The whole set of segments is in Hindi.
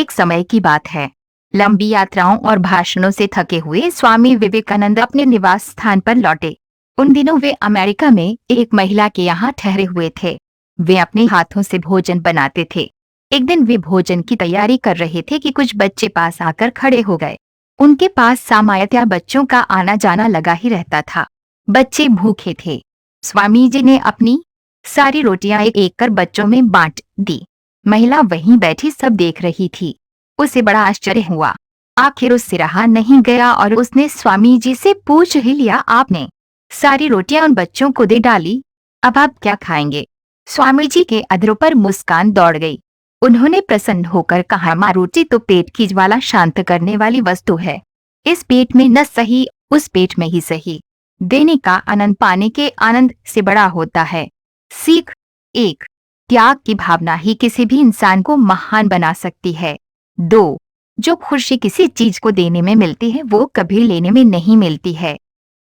एक समय की बात है। लंबी यात्राओं और भाषणों से थके हुए स्वामी विवेकानंद अपने निवास स्थान पर लौटे। उन दिनों वे अमेरिका में एक महिला के यहाँ ठहरे हुए थे। वे अपने हाथों से भोजन बनाते थे। एक दिन वे भोजन की तैयारी कर रहे थे कि कुछ बच्चे पास आकर खड़े हो गए। उनके पास सामान्यतया बच्चों का आना जाना लगा ही रहता था। बच्चे भूखे थे। स्वामी जी ने अपनी सारी रोटियां एक एक कर बच्चों में बांट दी। महिला वहीं बैठी सब देख रही थी। उसे बड़ा आश्चर्य हुआ। आखिर उससे रहा नहीं गया और उसने स्वामी जी से पूछ ही लिया, आपने सारी रोटियां उन बच्चों को दे डाली, अब आप क्या खाएंगे? स्वामी जी के अधरों पर मुस्कान दौड़ गई। उन्होंने प्रसन्न होकर कहा, माँ, रोटी तो पेट की ज्वाला शांत करने वाली वस्तु है। इस पेट में न सही, उस पेट में ही सही। देने का आनंद पाने के आनंद से बड़ा होता है। सीख एक, त्याग की भावना ही किसी भी इंसान को महान बना सकती है। दो, जो खुशी किसी चीज को देने में मिलती है वो कभी लेने में नहीं मिलती है।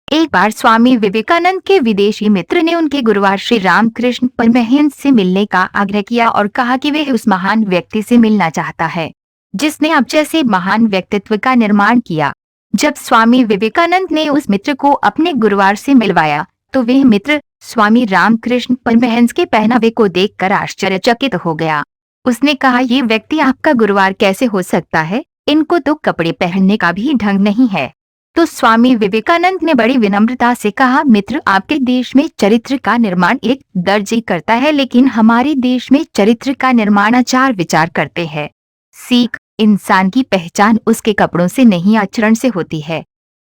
एक बार स्वामी विवेकानंद के विदेशी मित्र ने उनके गुरुवार श्री रामकृष्ण परमहंस से मिलने का आग्रह किया और कहा कि वह उस महान व्यक्ति से मिलना चाहता है जिसने आप जैसे महान व्यक्तित्व का निर्माण किया। जब स्वामी विवेकानंद ने उस मित्र को अपने गुरुवार से मिलवाया तो वह मित्र स्वामी रामकृष्ण परमहंस के पहनावे को देखकर आश्चर्यचकित हो गया। उसने कहा, ये व्यक्ति आपका गुरुवार कैसे हो सकता है? इनको तो कपड़े पहनने का भी ढंग नहीं है। तो स्वामी विवेकानंद ने बड़ी विनम्रता से कहा, मित्र, आपके देश में चरित्र का निर्माण एक दर्जी करता है, लेकिन हमारे देश में चरित्र का निर्माण आचार विचार करते हैं। सीख, इंसान की पहचान उसके कपड़ों से नहीं आचरण से होती है।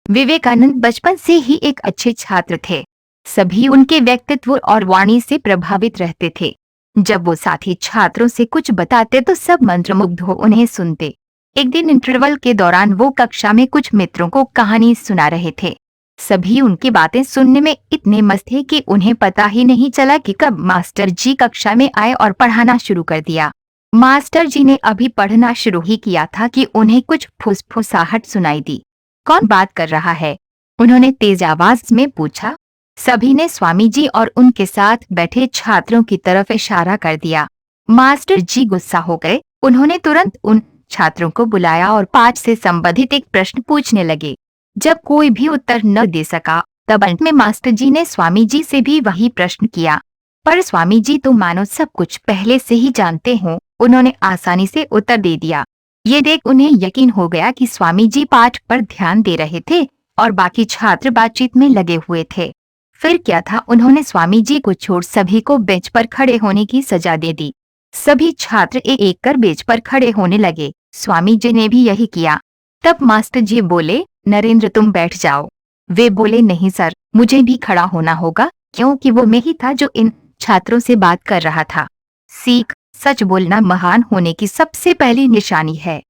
विवेकानंद बचपन से ही एक अच्छे छात्र थे। सभी उनके व्यक्तित्व और वाणी से प्रभावित रहते थे। जब वो साथी छात्रों से कुछ बताते तो सब मंत्रमुग्ध हो उन्हें सुनते। एक दिन इंटरवल के दौरान वो कक्षा में कुछ मित्रों को कहानी सुना रहे थे। सभी उनकी बातें सुनने में इतने मस्त थे कि उन्हें पता ही नहीं चला कि कब मास्टर जी कक्षा में आए और पढ़ाना शुरू कर दिया। मास्टर जी ने अभी पढ़ना शुरू ही किया था कि उन्हें कुछ फुसफुसाहट सुनाई दी। कौन बात कर रहा है? उन्होंने तेज आवाज में पूछा। सभी ने स्वामी जी और उनके साथ बैठे छात्रों की तरफ इशारा कर दिया। मास्टर जी गुस्सा हो गए। उन्होंने तुरंत उन छात्रों को बुलाया और पाठ से संबंधित एक प्रश्न पूछने लगे। जब कोई भी उत्तर न दे सका तब अंत में मास्टर जी ने स्वामी जी से भी वही प्रश्न किया, पर स्वामी जी तो मानो सब कुछ पहले से ही जानते हों। उन्होंने आसानी से उत्तर दे दिया। ये देख उन्हें यकीन हो गया कि स्वामी जी पाठ पर ध्यान दे रहे थे और बाकी छात्र बातचीत में लगे हुए थे। फिर क्या था, उन्होंने स्वामी जी को छोड़ सभी को बेंच पर खड़े होने की सजा दे दी। सभी छात्र एक एक कर बेंच पर खड़े होने लगे। स्वामी जी ने भी यही किया। तब मास्टर जी बोले, नरेंद्र, तुम बैठ जाओ। वे बोले, नहीं सर, मुझे भी खड़ा होना होगा, क्योंकि वो मैं ही था जो इन छात्रों से बात कर रहा था। सीख, सच बोलना महान होने की सबसे पहली निशानी है।